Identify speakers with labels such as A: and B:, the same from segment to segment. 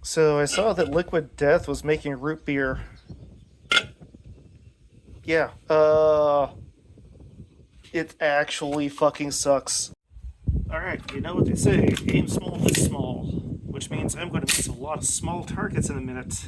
A: So I saw that Liquid Death was making root beer. Yeah, it actually fucking sucks. Alright, you know what they say, aim small, miss small. Which means I'm going to miss a lot of small targets in a minute.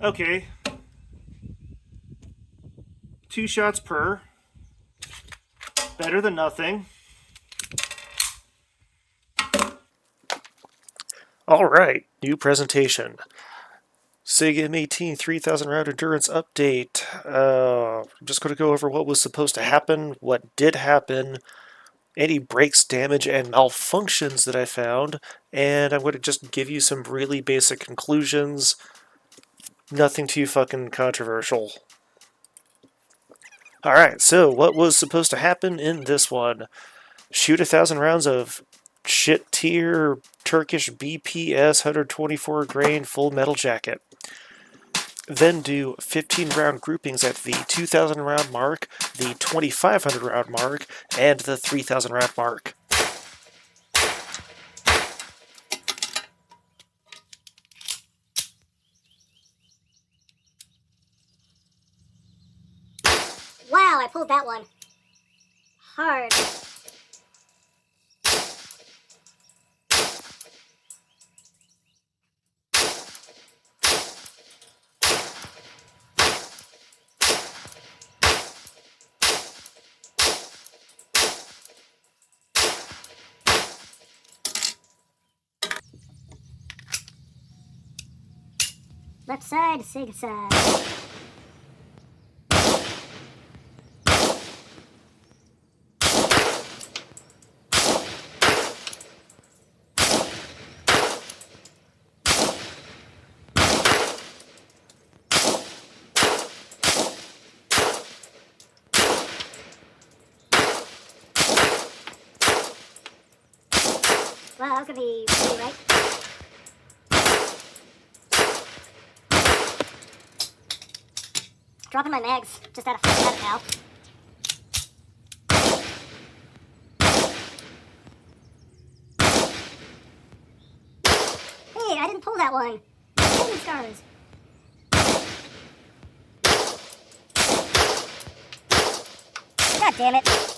A: Okay. 2 shots per. Better than nothing. Alright, new presentation. SIG M18 3,000 round endurance update. I'm just going to go over what was supposed to happen, what did happen, any breaks, damage, and malfunctions that I found, and I'm going to just give you some really basic conclusions. Nothing too fucking controversial. Alright, so what was supposed to happen in this one? Shoot 1,000 rounds of shit tier Turkish BPS 124 grain full metal jacket. Then do 15 round groupings at the 2,000 round mark, the 2,500 round mark, and the 3,000 round mark.
B: Wow, I pulled that one. Hard. Left side, SIG side. Well, that was gonna be pretty right. Dropping my mags, just out of now. Hey, I didn't pull that one. Holy stars. God damn it.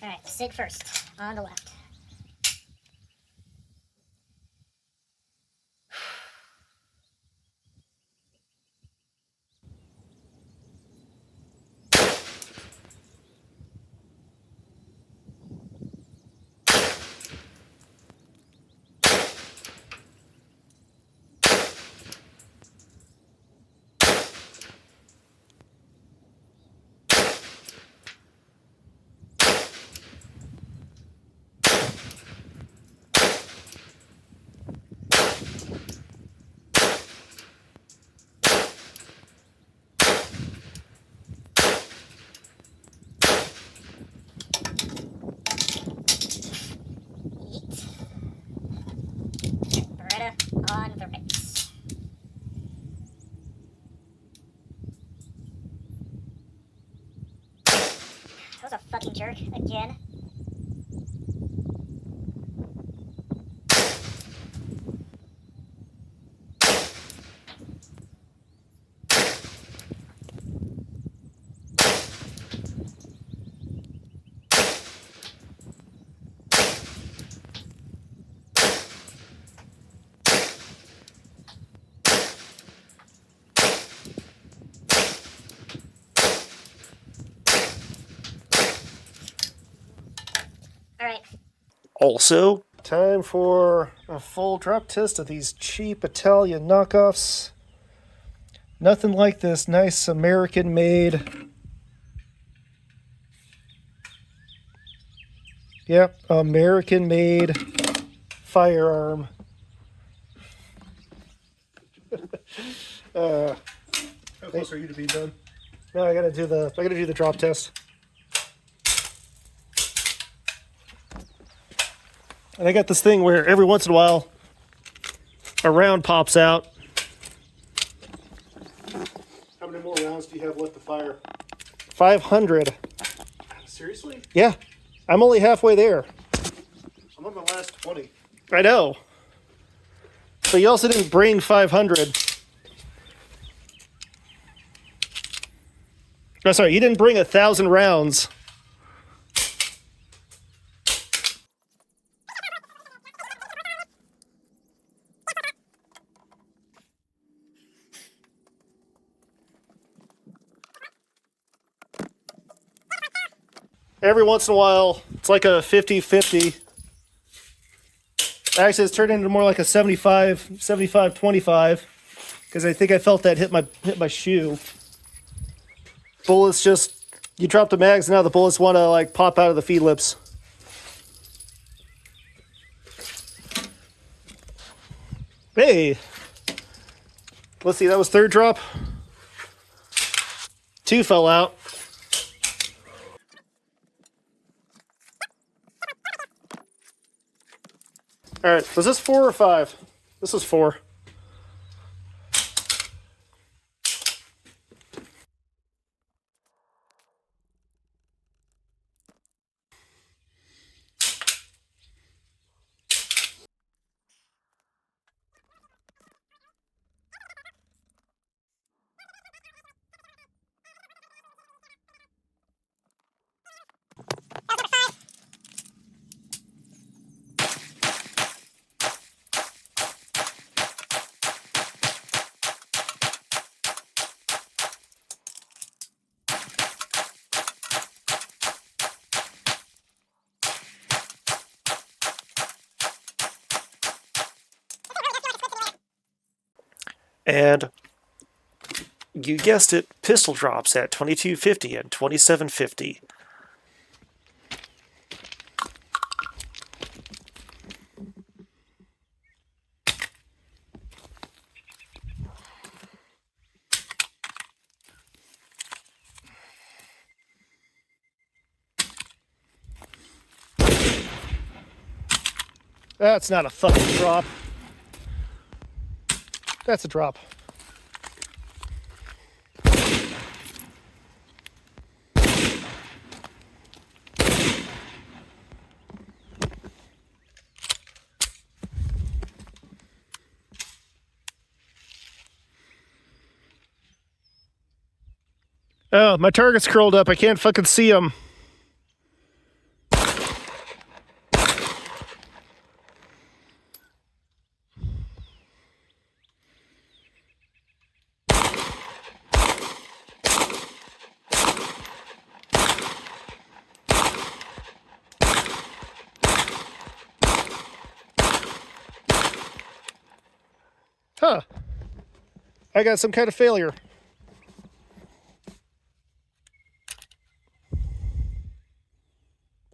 B: Alright, SIG first, on the left. Beretta on the right. That was a fucking jerk again. Alright.
A: Also, time for a full drop test of these cheap Italian knockoffs. Nothing like this nice American-made. Yep, American-made firearm. How close are you to being done? No, I gotta do the drop test. And I got this thing where every once in a while a round pops out. How many more rounds do you have left to fire? 500. Seriously? Yeah. I'm only halfway there. I'm on my last 20. I know. But you also didn't bring 500. No, sorry, you didn't bring 1,000 rounds. Every once in a while, it's like a 50-50. Actually, it's turned into more like a 75-25, because I think I felt that hit my shoe. Bullets just, you drop the mags, now the bullets want to like pop out of the feed lips. Hey, let's see, that was third drop. 2 fell out. All right, was this 4 or 5? This was 4. And you guessed it, pistol drops at 2250 and 2750. That's not a fucking drop. That's a drop. Oh, my target's curled up. I can't fucking see him. Huh. I got some kind of failure.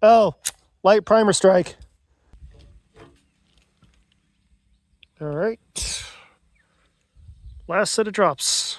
A: Oh, light primer strike. All right. Last set of drops.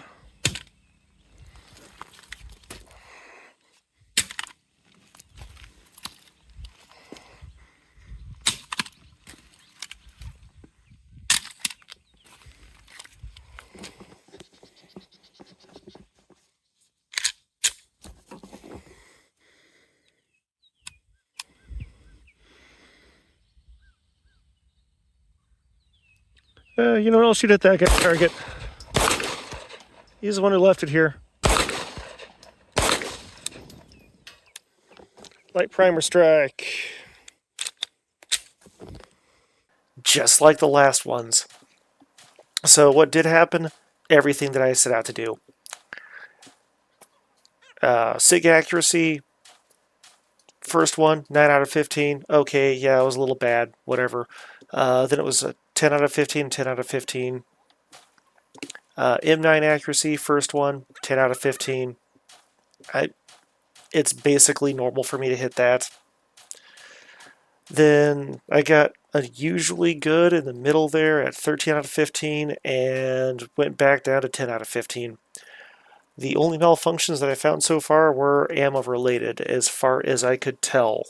A: You know what? I'll shoot at that guy's target. He's the one who left it here. Light primer strike. Just like the last ones. So what did happen? Everything that I set out to do. SIG accuracy. First one, 9 out of 15. Okay, yeah, it was a little bad. Whatever. Then it was a 10 out of 15, 10 out of 15. M9 accuracy, first one, 10 out of 15. It's basically normal for me to hit that. Then I got unusually good in the middle there at 13 out of 15 and went back down to 10 out of 15. The only malfunctions that I found so far were ammo related, as far as I could tell.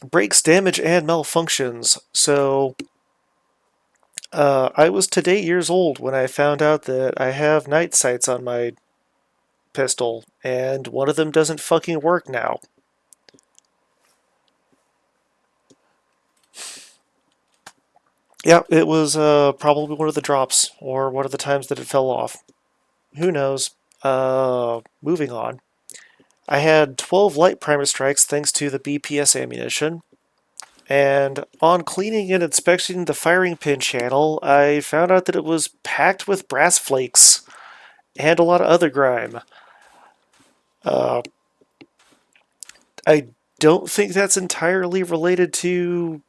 A: Breaks, damage, and malfunctions. So, I was today years old when I found out that I have night sights on my pistol, and one of them doesn't fucking work now. Yeah, it was probably one of the drops, or one of the times that it fell off. Who knows? Moving on. I had 12 light primer strikes thanks to the BPS ammunition. And on cleaning and inspecting the firing pin channel, I found out that it was packed with brass flakes and a lot of other grime. Uh, I don't think that's entirely related to.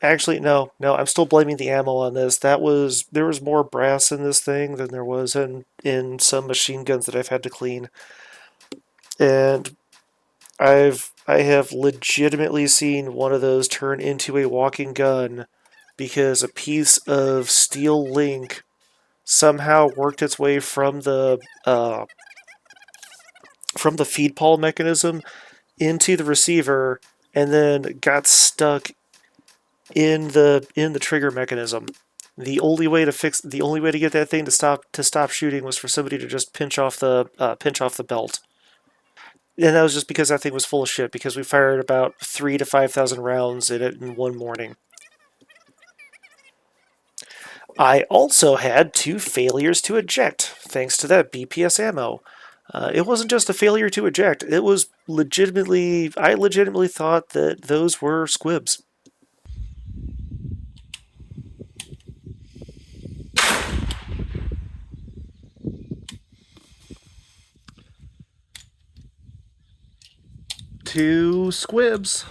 A: Actually, no. I'm still blaming the ammo on this. There was more brass in this thing than there was in some machine guns that I've had to clean, and I have legitimately seen one of those turn into a walking gun because a piece of steel link somehow worked its way from the feed pawl mechanism into the receiver and then got stuck in the trigger mechanism. The only way to get that thing to stop shooting was for somebody to just pinch off the belt. And that was just because that thing was full of shit, because we fired about 3 to 5,000 rounds in it in one morning. I also had 2 failures to eject, thanks to that BPS ammo. It wasn't just a failure to eject, it was I legitimately thought that those were squibs. Two squibs.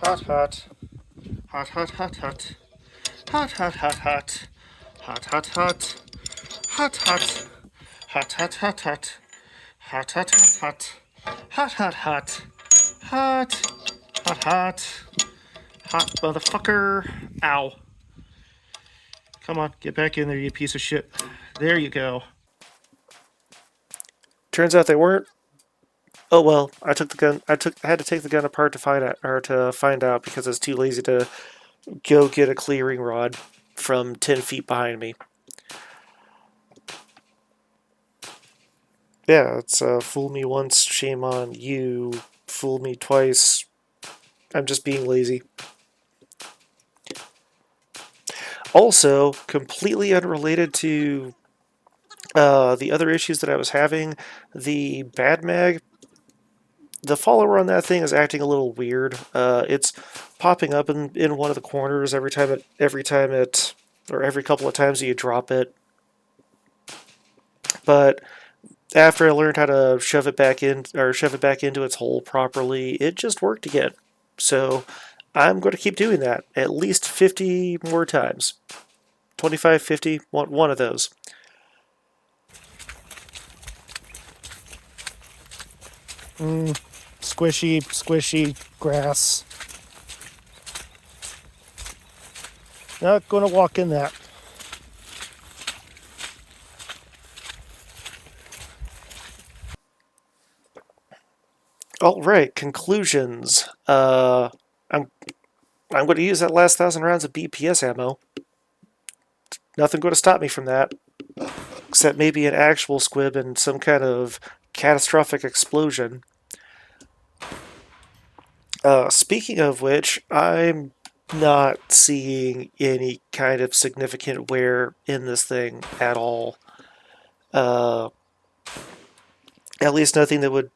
A: Hot, hot. Hot, hot, hot, hot. Hot, hot, hot, hot. Hot, hot, hot. Hot, hot. Hot, hot, hot, hot. Hot, hot, hot, hot. Hot, hot, hot. Hot. Hot, hot. Hot motherfucker. Ow. Come on, get back in there, you piece of shit. There you go. Turns out they weren't. Oh well, I had to take the gun apart to find out because I was too lazy to go get a clearing rod from 10 feet behind me. Yeah, it's fool me once, shame on you. Fool me twice, I'm just being lazy. Also, completely unrelated to the other issues that I was having, the bad mag, the follower on that thing is acting a little weird. It's popping up in one of the corners or every couple of times you drop it. But after I learned how to shove it back into its hole properly, it just worked again. So I'm going to keep doing that at least 50 more times. 25, 50, one of those. Squishy, squishy grass. Not going to walk in that. All right, conclusions. I'm going to use that last 1,000 rounds of BPS ammo. Nothing going to stop me from that, except maybe an actual squib and some kind of catastrophic explosion. Speaking of which, I'm not seeing any kind of significant wear in this thing at all. At least nothing that would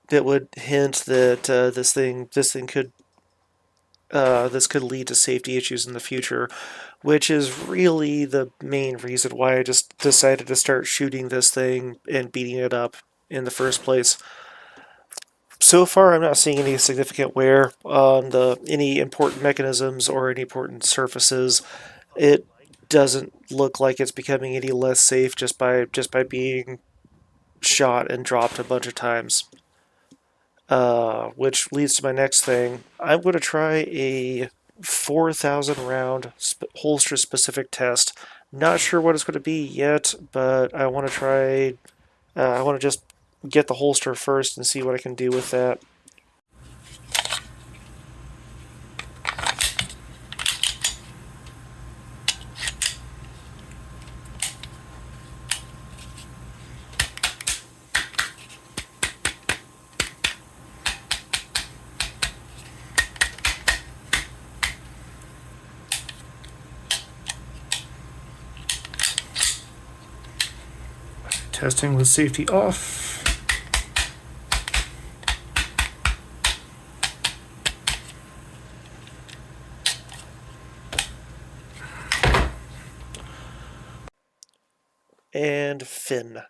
A: hint that this thing could this could lead to safety issues in the future, which is really the main reason why I just decided to start shooting this thing and beating it up in the first place. So far, I'm not seeing any significant wear on any important mechanisms or any important surfaces. It doesn't look like it's becoming any less safe just by being shot and dropped a bunch of times. Which leads to my next thing. I'm going to try a 4,000 round holster specific test. Not sure what it's going to be yet, but I want to try. I want to just get the holster first and see what I can do with that. Testing with safety off. And fin.